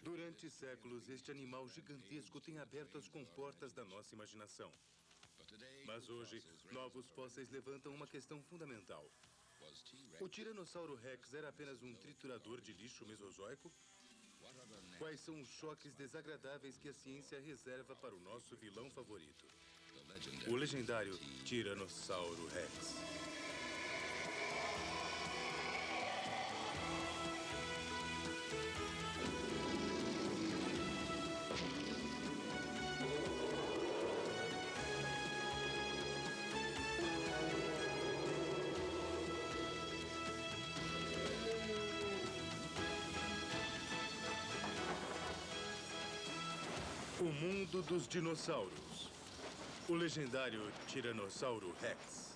Durante séculos, este animal gigantesco tem aberto as comportas da nossa imaginação. Mas hoje, novos fósseis levantam uma questão fundamental. O Tiranossauro Rex era apenas um triturador de lixo mesozoico? Quais são os choques desagradáveis que a ciência reserva para o nosso vilão favorito? O legendário Tiranossauro Rex. O mundo dos dinossauros. O legendário Tiranossauro Rex.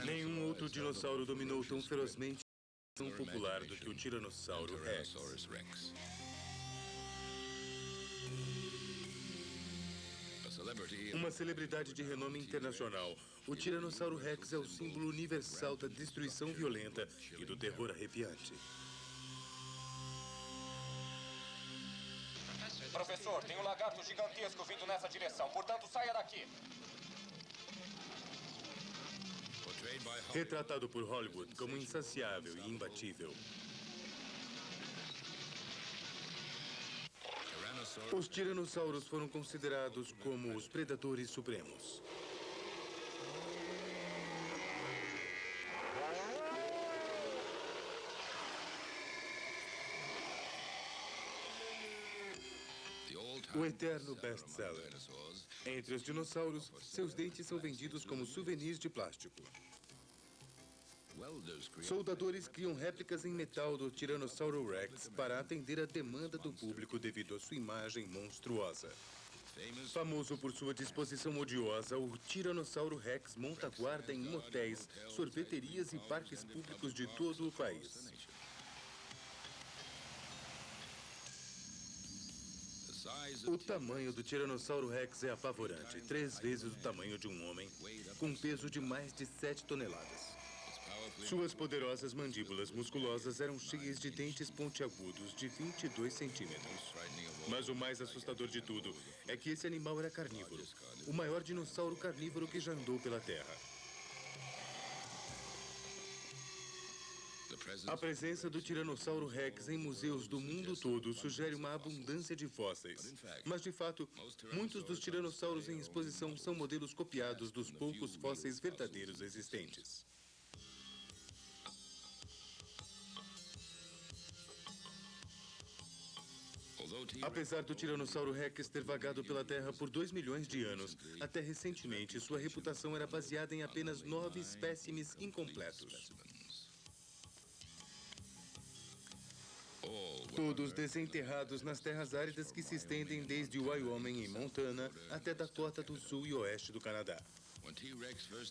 Nenhum outro dinossauro dominou tão ferozmente tão popular do que o Tiranossauro Rex. Uma celebridade de renome internacional, o Tiranossauro Rex é o símbolo universal da destruição violenta e do terror arrepiante. Professor, tem um lagarto gigantesco vindo nessa direção, portanto saia daqui. Retratado por Hollywood como insaciável e imbatível. Os tiranossauros foram considerados como os predadores supremos. O eterno best-seller. Entre os dinossauros, seus dentes são vendidos como souvenirs de plástico. Soldadores criam réplicas em metal do Tiranossauro Rex para atender a demanda do público devido à sua imagem monstruosa. Famoso por sua disposição odiosa, o Tiranossauro Rex monta guarda em motéis, sorveterias e parques públicos de todo o país. O tamanho do Tiranossauro Rex é apavorante, 3 vezes o tamanho de um homem, com um peso de mais de 7 toneladas. Suas poderosas mandíbulas musculosas eram cheias de dentes pontiagudos de 22 centímetros. Mas o mais assustador de tudo é que esse animal era carnívoro, o maior dinossauro carnívoro que já andou pela Terra. A presença do Tiranossauro Rex em museus do mundo todo sugere uma abundância de fósseis. Mas, de fato, muitos dos tiranossauros em exposição são modelos copiados dos poucos fósseis verdadeiros existentes. Apesar do Tiranossauro Rex ter vagado pela Terra por 2 milhões de anos, até recentemente sua reputação era baseada em apenas 9 espécimes incompletos. Todos desenterrados nas terras áridas que se estendem desde Wyoming e Montana até Dakota do Sul e oeste do Canadá.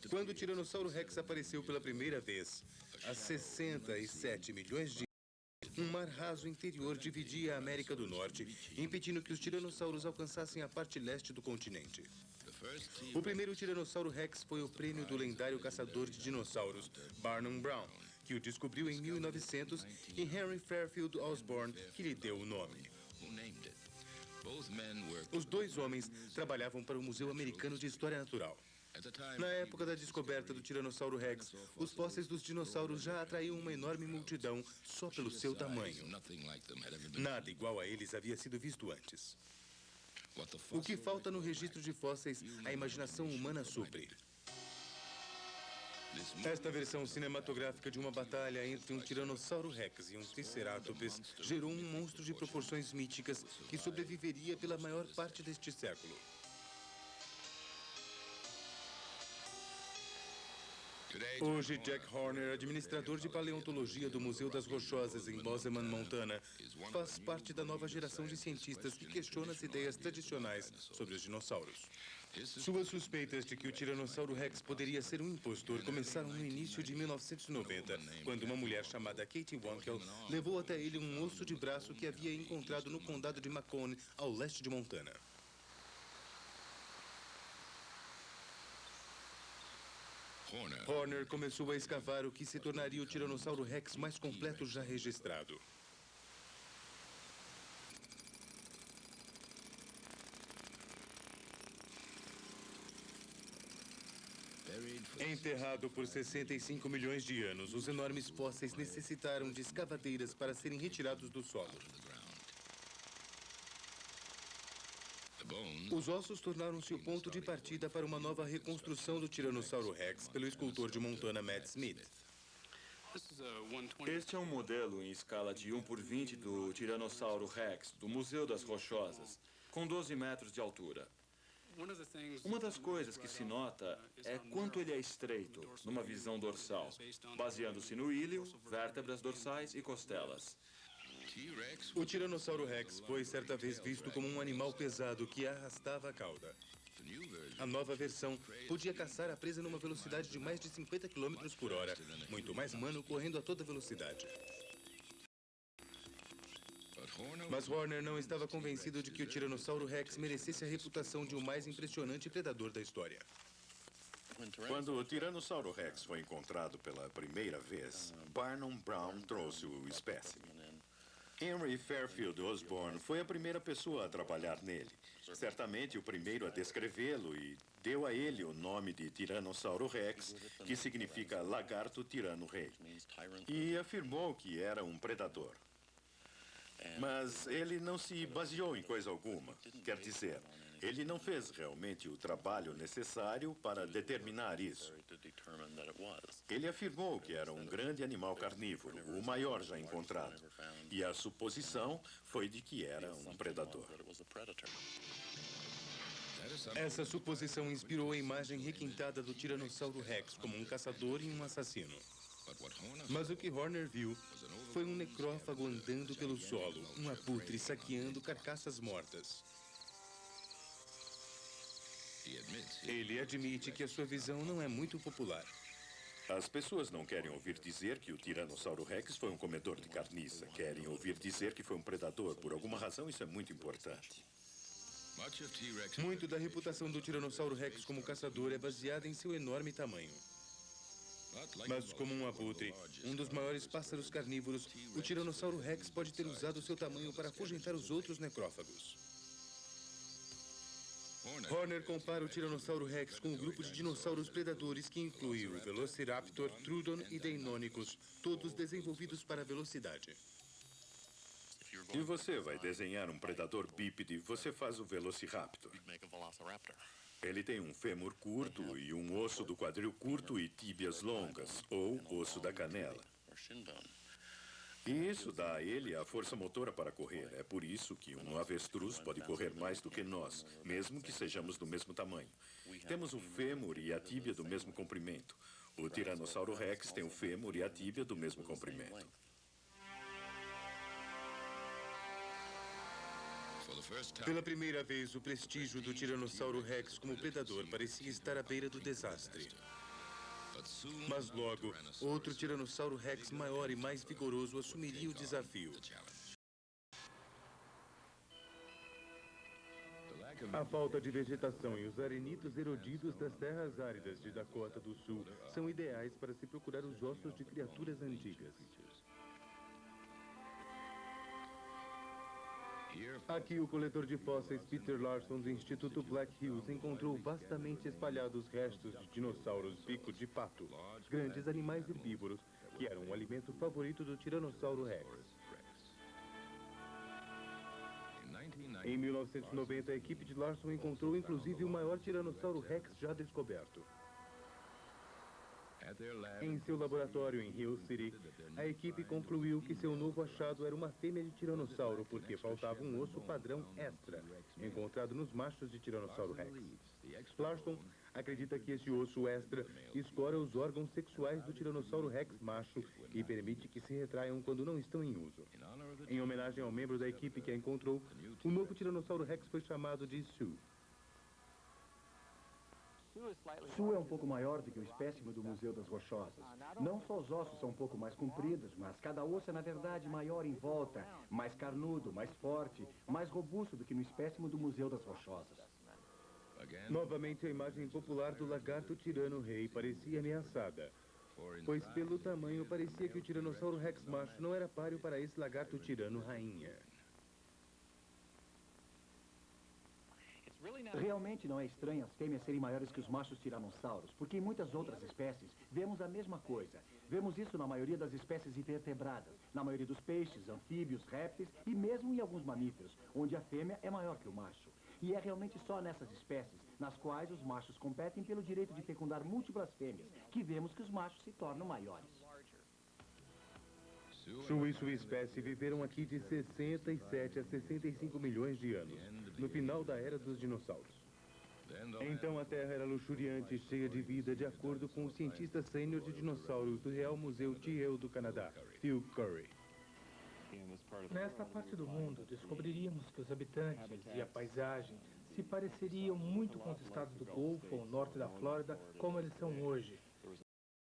Quando o Tiranossauro Rex apareceu pela primeira vez, há 67 milhões de anos, um mar raso interior dividia a América do Norte, impedindo que os tiranossauros alcançassem a parte leste do continente. O primeiro Tiranossauro Rex foi o prêmio do lendário caçador de dinossauros, Barnum Brown, que o descobriu em 1900, e Henry Fairfield Osborn, que lhe deu o nome. Os dois homens trabalhavam para o Museu Americano de História Natural. Na época da descoberta do Tiranossauro Rex, os fósseis dos dinossauros já atraíam uma enorme multidão só pelo seu tamanho. Nada igual a eles havia sido visto antes. O que falta no registro de fósseis, a imaginação humana supre. Esta versão cinematográfica de uma batalha entre um Tiranossauro Rex e um Triceratops gerou um monstro de proporções míticas que sobreviveria pela maior parte deste século. Hoje, Jack Horner, administrador de paleontologia do Museu das Rochosas em Bozeman, Montana, faz parte da nova geração de cientistas que questiona as ideias tradicionais sobre os dinossauros. Suas suspeitas de que o Tiranossauro Rex poderia ser um impostor começaram no início de 1990, quando uma mulher chamada Katie Wankel levou até ele um osso de braço que havia encontrado no condado de Macon, ao leste de Montana. Horner começou a escavar o que se tornaria o Tiranossauro Rex mais completo já registrado. Enterrado por 65 milhões de anos, os enormes fósseis necessitaram de escavadeiras para serem retirados do solo. Os ossos tornaram-se o ponto de partida para uma nova reconstrução do Tiranossauro Rex pelo escultor de Montana Matt Smith. Este é um modelo em escala de 1/20 do Tiranossauro Rex, do Museu das Rochosas, com 12 metros de altura. Uma das coisas que se nota é quanto ele é estreito, numa visão dorsal, baseando-se no íleo, vértebras dorsais e costelas. O Tiranossauro Rex foi certa vez visto como um animal pesado que arrastava a cauda. A nova versão podia caçar a presa numa velocidade de mais de 50 km por hora, muito mais humano correndo a toda velocidade. Mas Horner não estava convencido de que o Tiranossauro Rex merecesse a reputação de o mais impressionante predador da história. Quando o Tiranossauro Rex foi encontrado pela primeira vez, Barnum Brown trouxe o espécime. Henry Fairfield Osborn foi a primeira pessoa a trabalhar nele. Certamente o primeiro a descrevê-lo e deu a ele o nome de Tiranossauro Rex, que significa lagarto tirano-rei. E afirmou que era um predador. Mas ele não se baseou em coisa alguma. Quer dizer, ele não fez realmente o trabalho necessário para determinar isso. Ele afirmou que era um grande animal carnívoro, o maior já encontrado. E a suposição foi de que era um predador. Essa suposição inspirou a imagem requintada do Tiranossauro Rex como um caçador e um assassino. Mas o que Horner viu foi um necrófago andando pelo solo, um abutre saqueando carcaças mortas. Ele admite que a sua visão não é muito popular. As pessoas não querem ouvir dizer que o Tiranossauro Rex foi um comedor de carniça. Querem ouvir dizer que foi um predador. Por alguma razão, isso é muito importante. Muito da reputação do Tiranossauro Rex como caçador é baseada em seu enorme tamanho. Mas como um abutre, um dos maiores pássaros carnívoros, o Tiranossauro Rex pode ter usado seu tamanho para afugentar os outros necrófagos. Horner compara o Tiranossauro Rex com um grupo de dinossauros predadores que inclui o Velociraptor, Trudon e Deinonychus, todos desenvolvidos para a velocidade. Se você vai desenhar um predador bípede, você faz o Velociraptor. Ele tem um fêmur curto e um osso do quadril curto e tíbias longas, ou osso da canela. E isso dá a ele a força motora para correr. É por isso que um avestruz pode correr mais do que nós, mesmo que sejamos do mesmo tamanho. Temos o fêmur e a tíbia do mesmo comprimento. O Tiranossauro Rex tem o fêmur e a tíbia do mesmo comprimento. Pela primeira vez, o prestígio do Tiranossauro Rex como predador parecia estar à beira do desastre. Mas logo, outro Tiranossauro Rex maior e mais vigoroso assumiria o desafio. A falta de vegetação e os arenitos erodidos das terras áridas de Dakota do Sul são ideais para se procurar os ossos de criaturas antigas. Aqui, o coletor de fósseis Peter Larson do Instituto Black Hills encontrou vastamente espalhados restos de dinossauros bico de pato, grandes animais herbívoros que eram o alimento favorito do Tiranossauro Rex. Em 1990, a equipe de Larson encontrou inclusive o maior Tiranossauro Rex já descoberto. Em seu laboratório em Hill City, a equipe concluiu que seu novo achado era uma fêmea de tiranossauro porque faltava um osso padrão extra, encontrado nos machos de Tiranossauro Rex. Larson acredita que esse osso extra escora os órgãos sexuais do Tiranossauro Rex macho e permite que se retraiam quando não estão em uso. Em homenagem ao membro da equipe que a encontrou, o novo Tiranossauro Rex foi chamado de Sue. Sue é um pouco maior do que o espécime do Museu das Rochosas. Não só os ossos são um pouco mais compridos, mas cada osso é, na verdade, maior em volta, mais carnudo, mais forte, mais robusto do que no espécime do Museu das Rochosas. Novamente, a imagem popular do lagarto tirano-rei parecia ameaçada, pois pelo tamanho parecia que o Tiranossauro Rex macho não era páreo para esse lagarto tirano-rainha. Realmente não é estranho as fêmeas serem maiores que os machos tiranossauros, porque em muitas outras espécies vemos a mesma coisa. Vemos isso na maioria das espécies invertebradas, na maioria dos peixes, anfíbios, répteis e mesmo em alguns mamíferos, onde a fêmea é maior que o macho. E é realmente só nessas espécies, nas quais os machos competem pelo direito de fecundar múltiplas fêmeas, que vemos que os machos se tornam maiores. Sue e sua espécie viveram aqui de 67 a 65 milhões de anos, no final da era dos dinossauros. Então a Terra era luxuriante e cheia de vida, de acordo com o cientista sênior de dinossauros do Real Museu Tyrrell do Canadá, Phil Curry. Nesta parte do mundo, descobriríamos que os habitantes e a paisagem se pareceriam muito com os estados do Golfo ou norte da Flórida, como eles são hoje.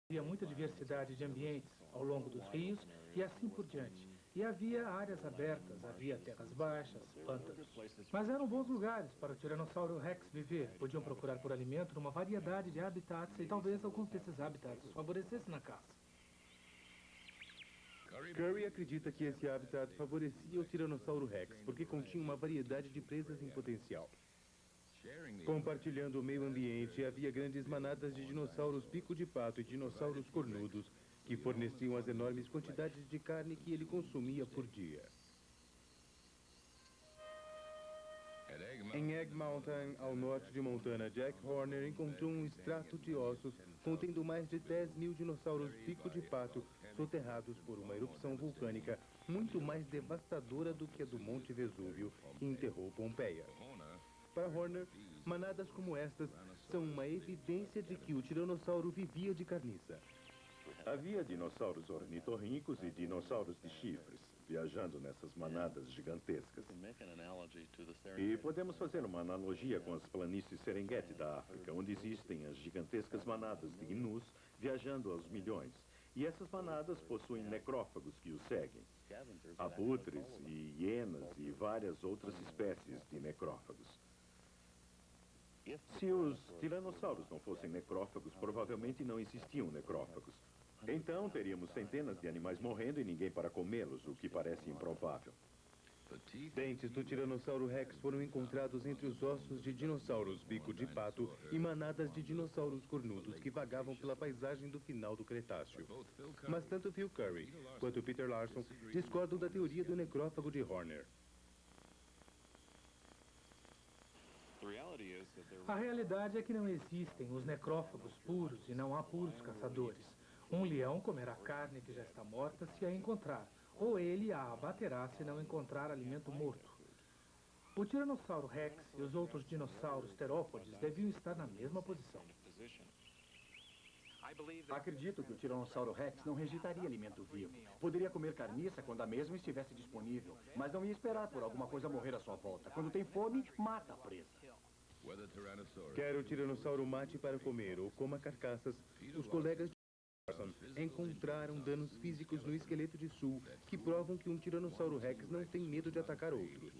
Havia muita diversidade de ambientes ao longo dos rios e assim por diante. E havia áreas abertas, havia terras baixas, pântanos. Mas eram bons lugares para o Tiranossauro Rex viver. Podiam procurar por alimento numa variedade de habitats e talvez alguns desses habitats os favorecessem na caça. Curry acredita que esse habitat favorecia o Tiranossauro Rex, porque continha uma variedade de presas em potencial. Compartilhando o meio ambiente, havia grandes manadas de dinossauros bico de pato e dinossauros cornudos, que forneciam as enormes quantidades de carne que ele consumia por dia. Em Egg Mountain, ao norte de Montana, Jack Horner encontrou um extrato de ossos contendo mais de 10 mil dinossauros bico de pato soterrados por uma erupção vulcânica muito mais devastadora do que a do Monte Vesúvio, que enterrou Pompeia. Para Horner, manadas como estas são uma evidência de que o tiranossauro vivia de carniça. Havia dinossauros ornitorrincos e dinossauros de chifres, viajando nessas manadas gigantescas. E podemos fazer uma analogia com as planícies Serengeti da África, onde existem as gigantescas manadas de gnus viajando aos milhões. E essas manadas possuem necrófagos que os seguem. Abutres e hienas e várias outras espécies de necrófagos. Se os tiranossauros não fossem necrófagos, provavelmente não existiam necrófagos. Então teríamos centenas de animais morrendo e ninguém para comê-los, o que parece improvável. Dentes do Tiranossauro Rex foram encontrados entre os ossos de dinossauros bico de pato e manadas de dinossauros cornudos que vagavam pela paisagem do final do Cretáceo. Mas tanto Phil Curry quanto Peter Larson discordam da teoria do necrófago de Horner. A realidade é que não existem os necrófagos puros e não há puros caçadores. Um leão comerá carne que já está morta se a encontrar, ou ele a abaterá se não encontrar alimento morto. O Tiranossauro Rex e os outros dinossauros terópodes deviam estar na mesma posição. Acredito que o Tiranossauro Rex não rejeitaria alimento vivo. Poderia comer carniça quando a mesma estivesse disponível, mas não ia esperar por alguma coisa morrer à sua volta. Quando tem fome, mata a presa. Quer o Tiranossauro mate para comer ou coma carcaças, os colegas de Larson encontraram danos físicos no esqueleto de Sue que provam que um Tiranossauro Rex não tem medo de atacar outros.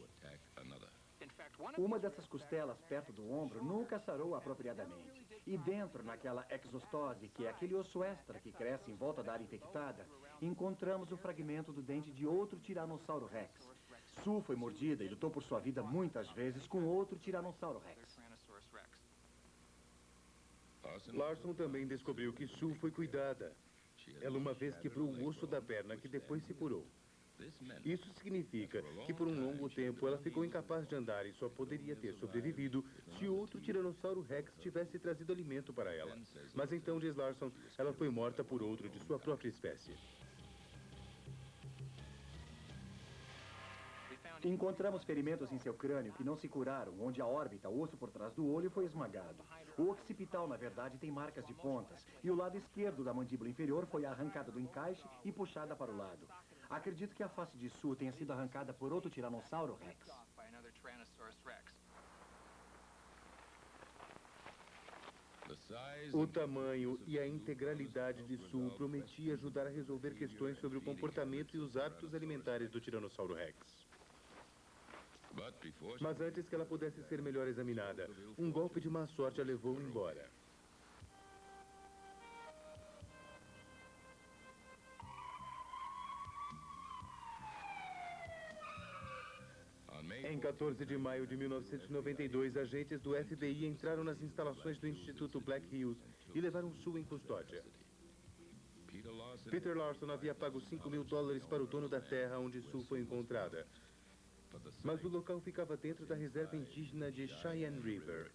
Uma dessas costelas perto do ombro nunca sarou apropriadamente. E dentro, naquela exostose, que é aquele osso extra que cresce em volta da área infectada, encontramos o fragmento do dente de outro Tiranossauro Rex. Sue foi mordida e lutou por sua vida muitas vezes com outro Tiranossauro Rex. Larson também descobriu que Sue foi cuidada. Ela uma vez quebrou o osso da perna que depois se curou. Isso significa que por um longo tempo ela ficou incapaz de andar e só poderia ter sobrevivido se outro Tiranossauro Rex tivesse trazido alimento para ela. Mas então, diz Larson, ela foi morta por outro de sua própria espécie. Encontramos ferimentos em seu crânio que não se curaram, onde a órbita, o osso por trás do olho, foi esmagado. O occipital, na verdade, tem marcas de pontas, e o lado esquerdo da mandíbula inferior foi arrancada do encaixe e puxada para o lado. Acredito que a face de Sue tenha sido arrancada por outro Tiranossauro Rex. O tamanho e a integralidade de Sue prometia ajudar a resolver questões sobre o comportamento e os hábitos alimentares do Tiranossauro Rex. Mas antes que ela pudesse ser melhor examinada, um golpe de má sorte a levou embora. Em 14 de maio de 1992, agentes do FBI entraram nas instalações do Instituto Black Hills e levaram Sue em custódia. Peter Larson havia pago $5.000 para o dono da terra onde Sue foi encontrada. Mas o local ficava dentro da reserva indígena de Cheyenne River.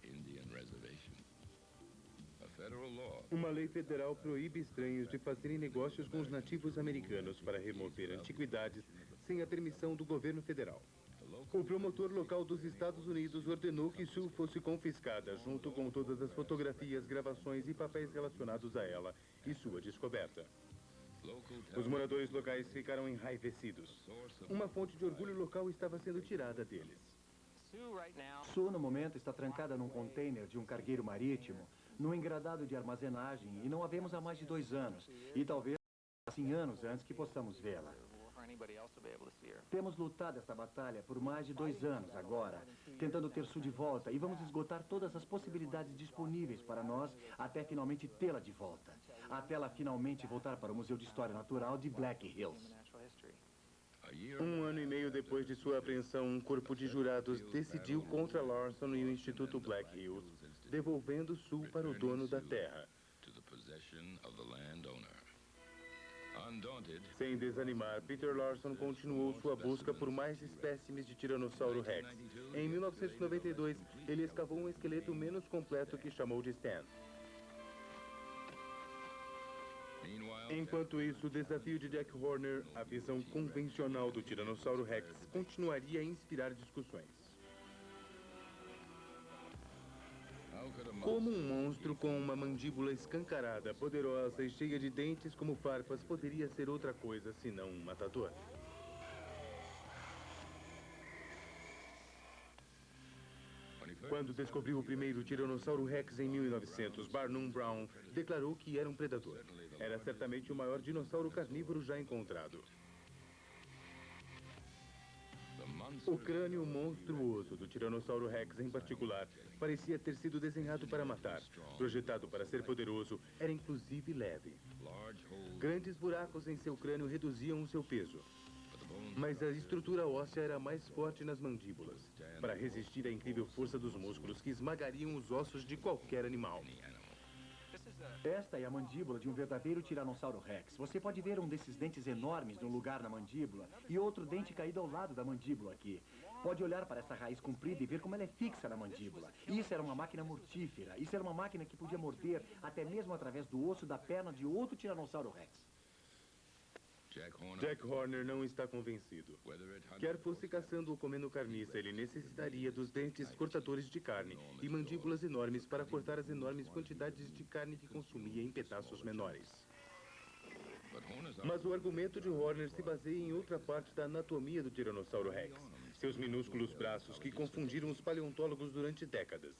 Uma lei federal proíbe estranhos de fazerem negócios com os nativos americanos para remover antiguidades sem a permissão do governo federal. O promotor local dos Estados Unidos ordenou que Sue fosse confiscada, junto com todas as fotografias, gravações e papéis relacionados a ela e sua descoberta. Os moradores locais ficaram enraivecidos. Uma fonte de orgulho local estava sendo tirada deles. Sue, no momento, está trancada num container de um cargueiro marítimo, num engradado de armazenagem, e não a vemos há mais de 2 anos. E talvez, assim, anos antes que possamos vê-la. Temos lutado esta batalha por mais de 2 anos agora, tentando ter Sue de volta, e vamos esgotar todas as possibilidades disponíveis para nós até finalmente tê-la de volta. Até ela finalmente voltar para o Museu de História Natural de Black Hills. 1 ano e meio depois de sua apreensão, um corpo de jurados decidiu contra Larson e o Instituto Black Hills, devolvendo Sue para o dono da terra. Sem desanimar, Peter Larson continuou sua busca por mais espécimes de Tiranossauro Rex. Em 1992, ele escavou um esqueleto menos completo que chamou de Stan. Enquanto isso, o desafio de Jack Horner, a visão convencional do Tiranossauro Rex, continuaria a inspirar discussões. Como um monstro com uma mandíbula escancarada, poderosa e cheia de dentes como farpas poderia ser outra coisa senão um matador? Quando descobriu o primeiro Tiranossauro Rex em 1900, Barnum Brown declarou que era um predador. Era certamente o maior dinossauro carnívoro já encontrado. O crânio monstruoso do Tiranossauro Rex, em particular, parecia ter sido desenhado para matar. Projetado para ser poderoso, era inclusive leve. Grandes buracos em seu crânio reduziam o seu peso. Mas a estrutura óssea era mais forte nas mandíbulas, para resistir à incrível força dos músculos que esmagariam os ossos de qualquer animal. Esta é a mandíbula de um verdadeiro Tiranossauro Rex. Você pode ver um desses dentes enormes no lugar na mandíbula e outro dente caído ao lado da mandíbula aqui. Pode olhar para essa raiz comprida e ver como ela é fixa na mandíbula. Isso era uma máquina mortífera. Isso era uma máquina que podia morder até mesmo através do osso da perna de outro Tiranossauro Rex. Jack Horner não está convencido. Quer fosse caçando ou comendo carniça, ele necessitaria dos dentes cortadores de carne e mandíbulas enormes para cortar as enormes quantidades de carne que consumia em pedaços menores. Mas o argumento de Horner se baseia em outra parte da anatomia do Tiranossauro Rex. Seus minúsculos braços que confundiram os paleontólogos durante décadas.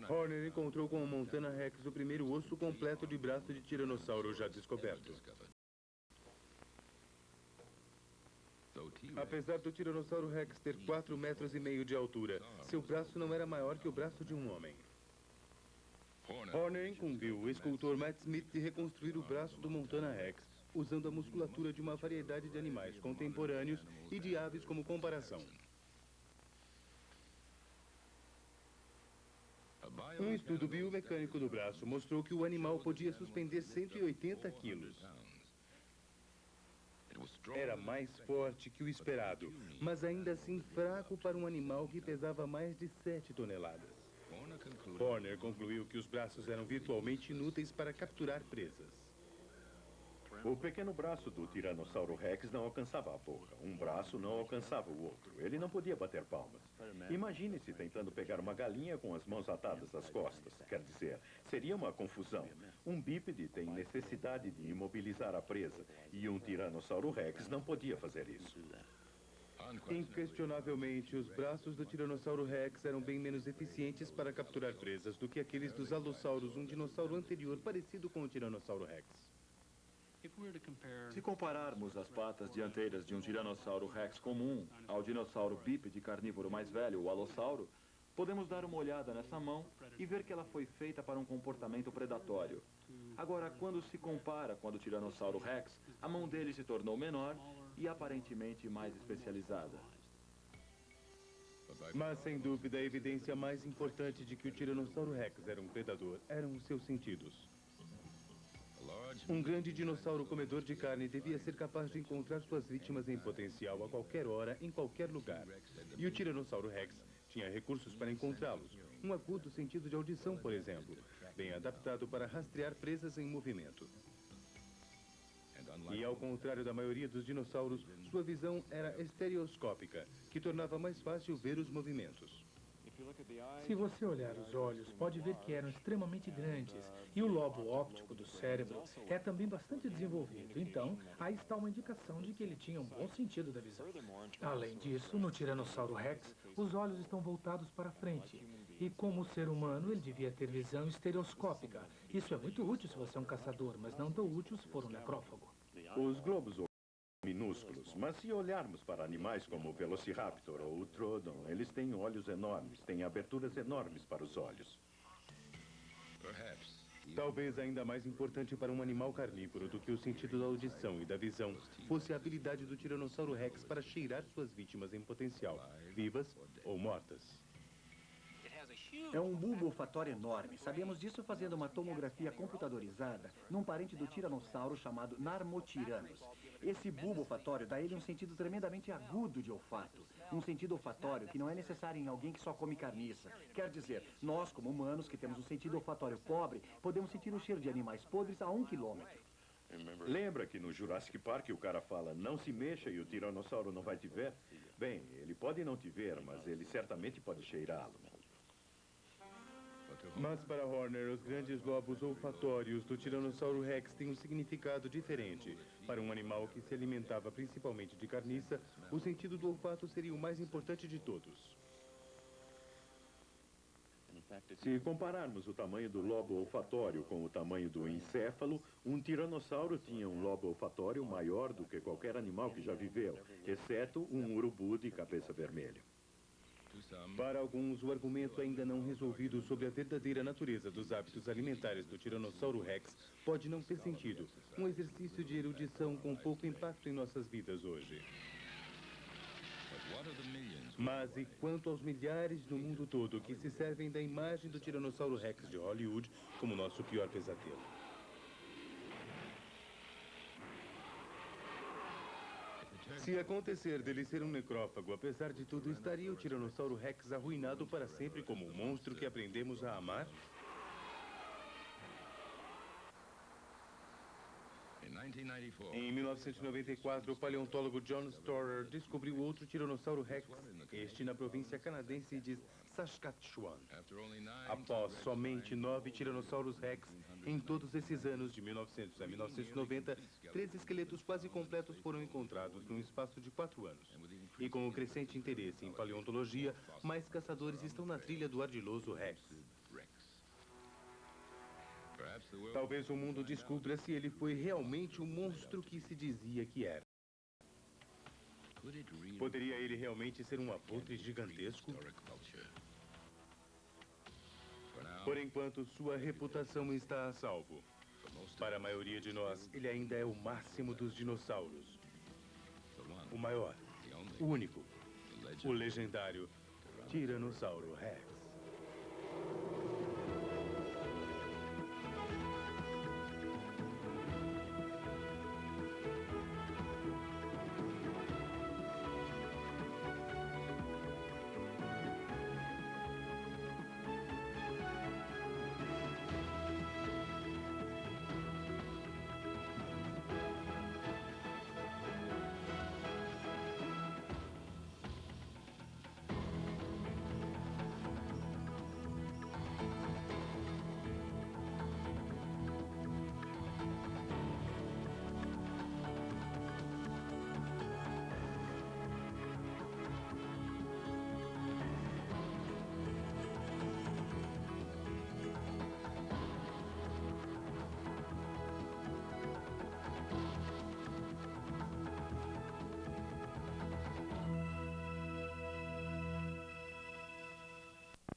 Horner encontrou com o Montana Rex o primeiro osso completo de braço de tiranossauro já descoberto. Apesar do Tiranossauro Rex ter 4,5 metros de altura, seu braço não era maior que o braço de um homem. Horner incumbiu o escultor Matt Smith de reconstruir o braço do Montana Rex, usando a musculatura de uma variedade de animais contemporâneos e de aves como comparação. Um estudo biomecânico do braço mostrou que o animal podia suspender 180 quilos. Era mais forte que o esperado, mas ainda assim fraco para um animal que pesava mais de 7 toneladas. Horner concluiu que os braços eram virtualmente inúteis para capturar presas. O pequeno braço do Tiranossauro Rex não alcançava a boca. Um braço não alcançava o outro. Ele não podia bater palmas. Imagine-se tentando pegar uma galinha com as mãos atadas às costas. Quer dizer, seria uma confusão. Um bípede tem necessidade de imobilizar a presa, e um Tiranossauro Rex não podia fazer isso. Inquestionavelmente, os braços do Tiranossauro Rex eram bem menos eficientes para capturar presas do que aqueles dos Allosaurus, um dinossauro anterior parecido com o Tiranossauro Rex. Se compararmos as patas dianteiras de um Tiranossauro Rex comum ao dinossauro bípede carnívoro mais velho, o Alossauro, podemos dar uma olhada nessa mão e ver que ela foi feita para um comportamento predatório. Agora, quando se compara com a do Tiranossauro Rex, a mão dele se tornou menor e aparentemente mais especializada. Mas, sem dúvida, a evidência mais importante de que o Tiranossauro Rex era um predador eram os seus sentidos. Um grande dinossauro comedor de carne devia ser capaz de encontrar suas vítimas em potencial a qualquer hora, em qualquer lugar. E o Tiranossauro Rex tinha recursos para encontrá-los. Um agudo sentido de audição, por exemplo, bem adaptado para rastrear presas em movimento. E ao contrário da maioria dos dinossauros, sua visão era estereoscópica, que tornava mais fácil ver os movimentos. Se você olhar os olhos, pode ver que eram extremamente grandes e o lobo óptico do cérebro é também bastante desenvolvido. Então, aí está uma indicação de que ele tinha um bom sentido da visão. Além disso, no Tiranossauro Rex, os olhos estão voltados para frente. E como ser humano, ele devia ter visão estereoscópica. Isso é muito útil se você é um caçador, mas não tão útil se for um necrófago. Os globos são minúsculos, mas se olharmos para animais como o Velociraptor ou o Troodon, eles têm olhos enormes, têm aberturas enormes para os olhos. Talvez ainda mais importante para um animal carnívoro do que o sentido da audição e da visão fosse a habilidade do Tiranossauro Rex para cheirar suas vítimas em potencial, vivas ou mortas. É um bulbo olfatório enorme. Sabemos disso fazendo uma tomografia computadorizada num parente do tiranossauro chamado Narmotyranus. Esse bulbo olfatório dá a ele um sentido tremendamente agudo de olfato. Um sentido olfatório que não é necessário em alguém que só come carniça. Quer dizer, nós, como humanos, que temos um sentido olfatório pobre, podemos sentir o cheiro de animais podres a 1 quilômetro. Lembra que no Jurassic Park o cara fala, não se mexa e o tiranossauro não vai te ver? Bem, ele pode não te ver, mas ele certamente pode cheirá-lo. Mas para Horner, os grandes lobos olfatórios do Tiranossauro Rex têm um significado diferente. Para um animal que se alimentava principalmente de carniça, o sentido do olfato seria o mais importante de todos. Se compararmos o tamanho do lobo olfatório com o tamanho do encéfalo, um tiranossauro tinha um lobo olfatório maior do que qualquer animal que já viveu, exceto um urubu de cabeça vermelha. Para alguns, o argumento ainda não resolvido sobre a verdadeira natureza dos hábitos alimentares do Tiranossauro Rex pode não ter sentido. Um exercício de erudição com pouco impacto em nossas vidas hoje. Mas e quanto aos milhares no mundo todo que se servem da imagem do Tiranossauro Rex de Hollywood como nosso pior pesadelo? Se acontecer dele ser um necrófago, apesar de tudo, estaria o Tiranossauro Rex arruinado para sempre como um monstro que aprendemos a amar? Em 1994, o paleontólogo John Storer descobriu outro Tiranossauro Rex, este na província canadense de Saskatchewan. Após somente 9 Tiranossauros Rex, em todos esses anos, de 1900 a 1990, 3 esqueletos quase completos foram encontrados num espaço de 4 anos. E com o crescente interesse em paleontologia, mais caçadores estão na trilha do ardiloso Rex. Talvez o mundo descubra se ele foi realmente o monstro que se dizia que era. Poderia ele realmente ser um abutre gigantesco? Por enquanto, sua reputação está a salvo. Para a maioria de nós, ele ainda é o máximo dos dinossauros. O maior, o único, o legendário Tiranossauro Rex.